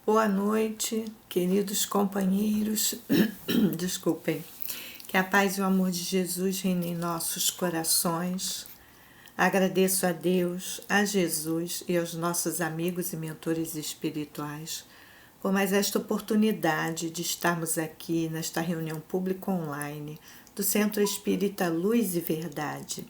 Boa noite, queridos companheiros. Desculpem. Que a paz e o amor de Jesus reine em nossos corações. Agradeço a Deus, a Jesus e aos nossos amigos e mentores espirituais por mais esta oportunidade de estarmos aqui nesta reunião pública online do Centro Espírita Luz e Verdade.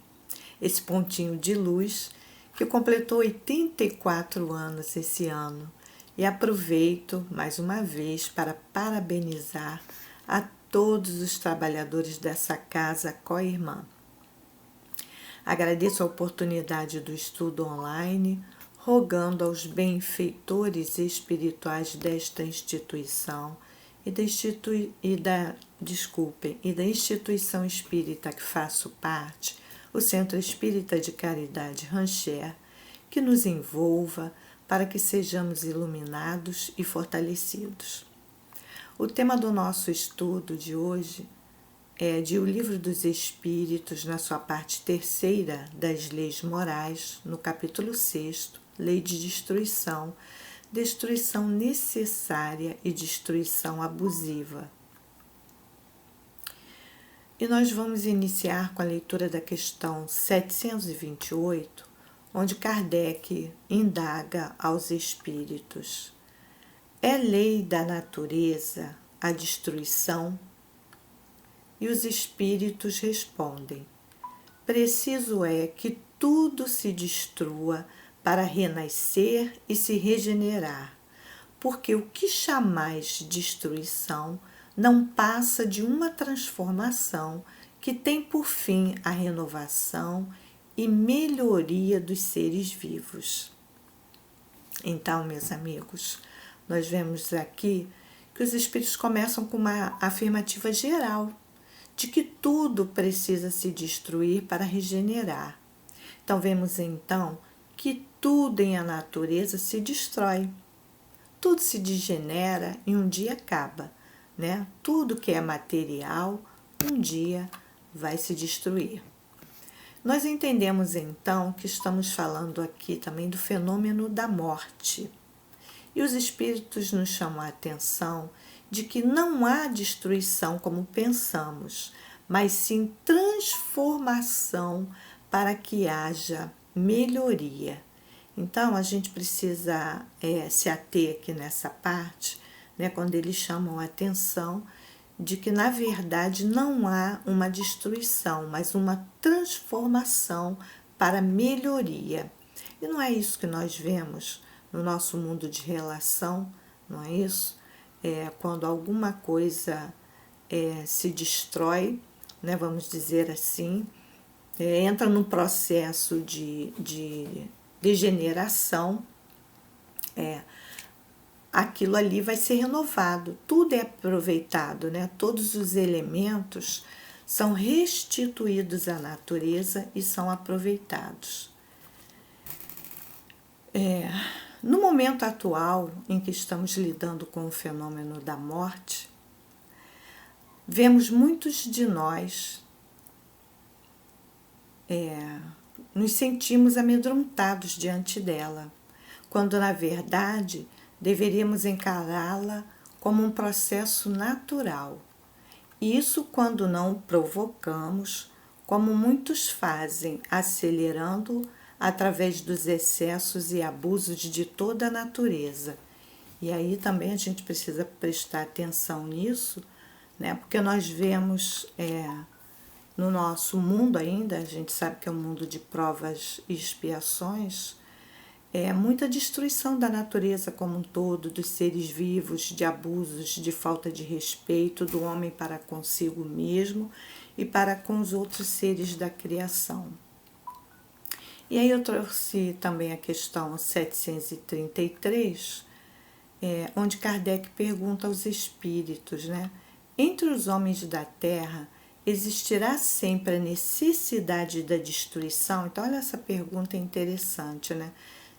Esse pontinho de luz que completou 84 anos esse ano. E aproveito mais uma vez para parabenizar a todos os trabalhadores dessa casa co-irmã. Agradeço a oportunidade do estudo online, rogando aos benfeitores espirituais desta instituição e da instituição espírita que faço parte, o Centro Espírita de Caridade Rancher, que nos envolva para que sejamos iluminados e fortalecidos. O tema do nosso estudo de hoje é de O Livro dos Espíritos, na sua parte terceira das Leis Morais, no capítulo 6, Lei de Destruição, destruição necessária e destruição abusiva. E nós vamos iniciar com a leitura da questão 728, onde Kardec indaga aos espíritos: é lei da natureza a destruição? E os espíritos respondem: preciso é que tudo se destrua para renascer e se regenerar, porque o que chamais destruição não passa de uma transformação que tem por fim a renovação e melhoria dos seres vivos. Então, meus amigos, nós vemos aqui que os espíritos começam com uma afirmativa geral de que tudo precisa se destruir para regenerar. Então, vemos então que tudo em a natureza se destrói. Tudo se degenera e um dia acaba, né? Tudo que é material, um dia vai se destruir. Nós entendemos então que estamos falando aqui também do fenômeno da morte. E os espíritos nos chamam a atenção de que não há destruição como pensamos, mas sim transformação para que haja melhoria. Então a gente precisa se ater aqui nessa parte, né, quando eles chamam a atenção de que, na verdade, não há uma destruição, mas uma transformação para melhoria. E não é isso que nós vemos no nosso mundo de relação, não é isso? Quando alguma coisa se destrói, né, vamos dizer assim, entra num processo de degeneração, aquilo ali vai ser renovado, tudo é aproveitado, né? Todos os elementos são restituídos à natureza e são aproveitados. No momento atual em que estamos lidando com o fenômeno da morte, vemos muitos de nós nos sentimos amedrontados diante dela, quando na verdade deveríamos encará-la como um processo natural. Isso quando não provocamos, como muitos fazem, acelerando através dos excessos e abusos de toda a natureza. E aí também a gente precisa prestar atenção nisso, né? Porque nós vemos no nosso mundo ainda, a gente sabe que é um mundo de provas e expiações, muita destruição da natureza como um todo, dos seres vivos, de abusos, de falta de respeito do homem para consigo mesmo e para com os outros seres da criação. E aí eu trouxe também a questão 733, onde Kardec pergunta aos espíritos, né? Entre os homens da Terra, existirá sempre a necessidade da destruição? Então, olha, essa pergunta é interessante, né?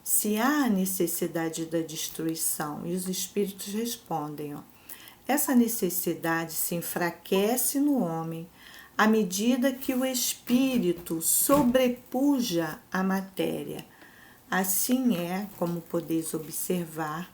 Se há a necessidade da destruição, e os espíritos respondem, essa necessidade se enfraquece no homem à medida que o espírito sobrepuja a matéria. Assim é, como podeis observar,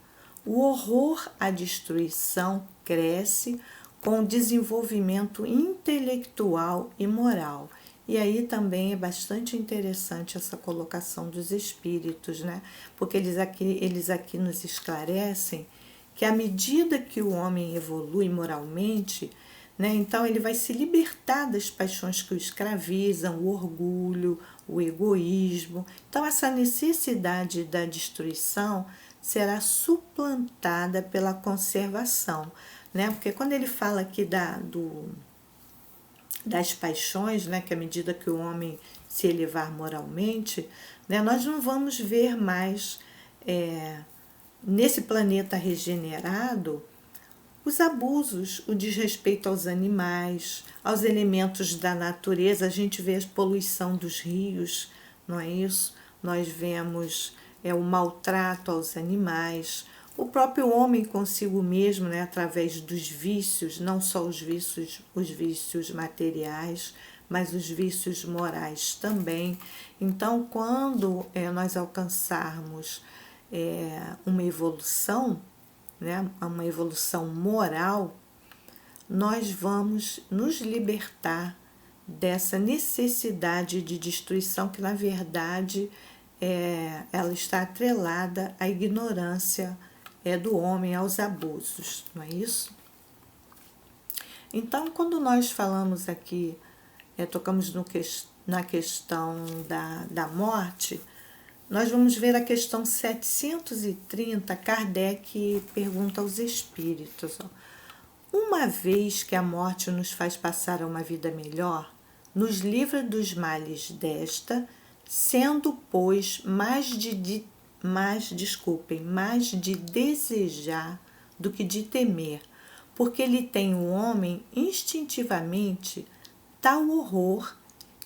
O horror à destruição cresce com o desenvolvimento intelectual e moral. E aí também é bastante interessante essa colocação dos espíritos, né? Porque eles aqui nos esclarecem que à medida que o homem evolui moralmente, né, então ele vai se libertar das paixões que o escravizam, o orgulho, o egoísmo. Então essa necessidade da destruição será suplantada pela conservação, né? Porque quando ele fala aqui das paixões, né, que à medida que o homem se elevar moralmente, né, nós não vamos ver mais nesse planeta regenerado os abusos, o desrespeito aos animais, aos elementos da natureza. A gente vê a poluição dos rios, não é isso? Nós vemos o maltrato aos animais, o próprio homem consigo mesmo, né, através dos vícios, não só os vícios materiais, mas os vícios morais também. Então, quando nós alcançarmos uma evolução, né, uma evolução moral, nós vamos nos libertar dessa necessidade de destruição que, na verdade, ela está atrelada à ignorância do homem, aos abusos, não é isso? Então, quando nós falamos aqui, tocamos na questão da morte, nós vamos ver a questão 730, Kardec pergunta aos espíritos: uma vez que a morte nos faz passar a uma vida melhor, nos livra dos males desta, sendo, pois, mais de desejar do que de temer, porque ele tem o homem instintivamente tal horror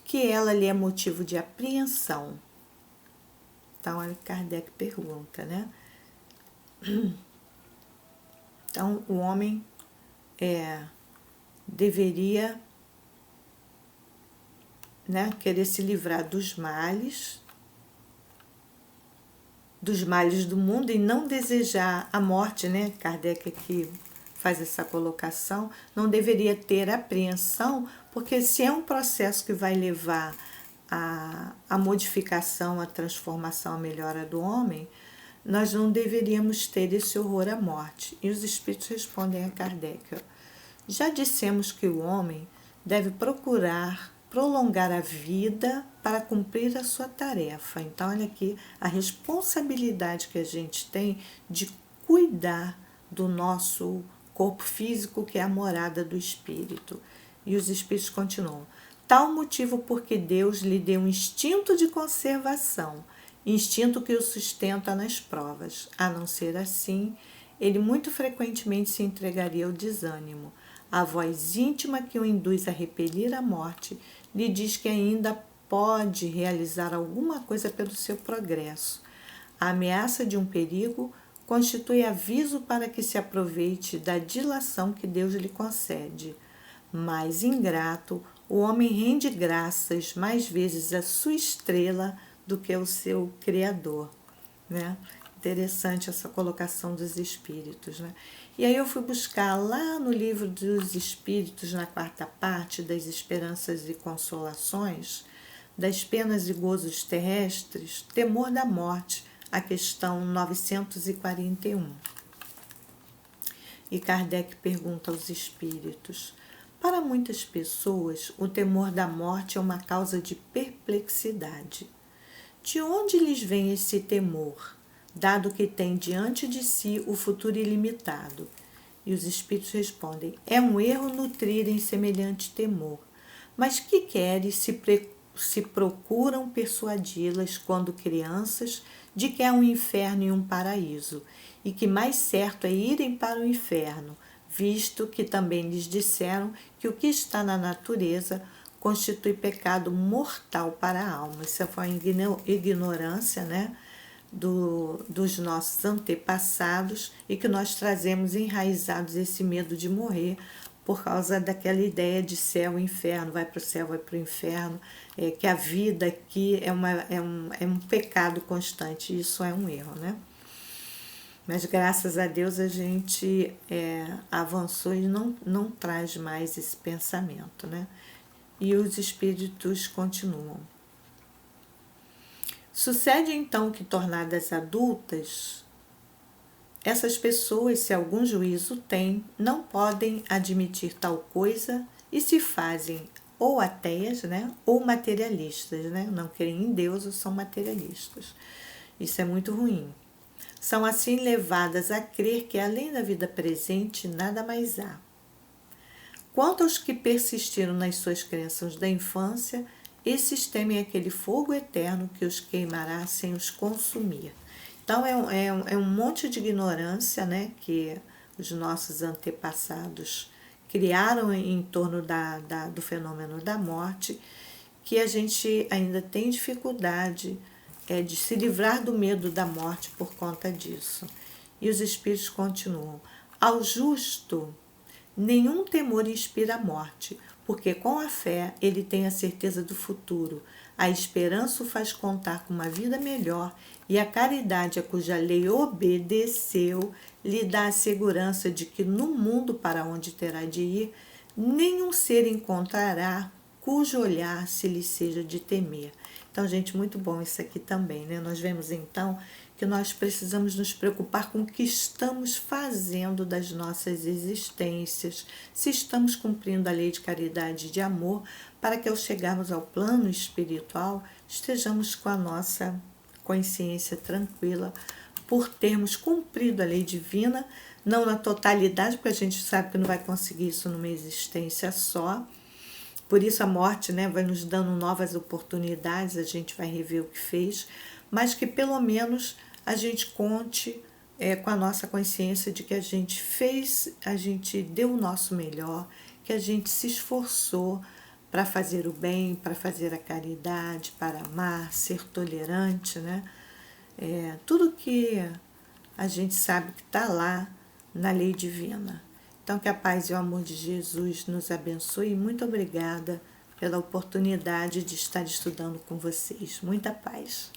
que ela lhe é motivo de apreensão. Então, Kardec pergunta, né? Então, o homem deveria, né, querer se livrar dos males do mundo e não desejar a morte, né? Kardec aqui faz essa colocação, não deveria ter apreensão, porque se é um processo que vai levar a modificação, a transformação, a melhora do homem, nós não deveríamos ter esse horror à morte. E os espíritos respondem a Kardec: já dissemos que o homem deve procurar prolongar a vida para cumprir a sua tarefa. Então, olha aqui a responsabilidade que a gente tem de cuidar do nosso corpo físico, que é a morada do espírito. E os espíritos continuam: tal motivo porque Deus lhe deu um instinto de conservação, instinto que o sustenta nas provas. A não ser assim, ele muito frequentemente se entregaria ao desânimo. A voz íntima que o induz a repelir a morte lhe diz que ainda pode realizar alguma coisa pelo seu progresso. A ameaça de um perigo constitui aviso para que se aproveite da dilação que Deus lhe concede. Mas ingrato, o homem rende graças mais vezes à sua estrela do que ao seu Criador, né? Interessante essa colocação dos espíritos, né? E aí eu fui buscar lá no livro dos espíritos, na quarta parte, das esperanças e consolações, das penas e gozos terrestres, temor da morte, a questão 941. E Kardec pergunta aos espíritos: para muitas pessoas, o temor da morte é uma causa de perplexidade. De onde lhes vem esse temor, dado que tem diante de si o futuro ilimitado? E os espíritos respondem: é um erro nutrirem semelhante temor. Mas que queres se procuram persuadi-las, quando crianças, de que há um inferno e um paraíso, e que mais certo é irem para o inferno, visto que também lhes disseram que o que está na natureza constitui pecado mortal para a alma. Isso foi a ignorância, né, dos nossos antepassados, e que nós trazemos enraizados esse medo de morrer por causa daquela ideia de céu e inferno, vai para o céu, vai para o inferno, que a vida aqui é um pecado constante. Isso é um erro, né? Mas graças a Deus a gente avançou e não traz mais esse pensamento, né? E os espíritos continuam. Sucede então que, tornadas adultas, essas pessoas, se algum juízo têm, não podem admitir tal coisa e se fazem ou ateias, né, ou materialistas, né? Não creem em Deus ou são materialistas. Isso é muito ruim. São assim levadas a crer que além da vida presente nada mais há. Quanto aos que persistiram nas suas crenças da infância, esses temem aquele fogo eterno que os queimará sem os consumir. Então é um monte de ignorância, né, que os nossos antepassados criaram em torno do fenômeno da morte, que a gente ainda tem dificuldade de se livrar do medo da morte por conta disso. E os espíritos continuam. Ao justo, nenhum temor inspira a morte, porque com a fé ele tem a certeza do futuro. A esperança o faz contar com uma vida melhor e a caridade a cuja lei obedeceu lhe dá a segurança de que no mundo para onde terá de ir, nenhum ser encontrará cujo olhar se lhe seja de temer. Então, gente, muito bom isso aqui também, né? Nós vemos então que nós precisamos nos preocupar com o que estamos fazendo das nossas existências, se estamos cumprindo a lei de caridade e de amor, para que ao chegarmos ao plano espiritual estejamos com a nossa consciência tranquila por termos cumprido a lei divina, não na totalidade, porque a gente sabe que não vai conseguir isso numa existência só. Por isso a morte, né, vai nos dando novas oportunidades, a gente vai rever o que fez, mas que pelo menos a gente conte com a nossa consciência de que a gente fez, a gente deu o nosso melhor, que a gente se esforçou para fazer o bem, para fazer a caridade, para amar, ser tolerante, né? Tudo que a gente sabe que está lá na lei divina. Então, que a paz e o amor de Jesus nos abençoe e muito obrigada pela oportunidade de estar estudando com vocês. Muita paz.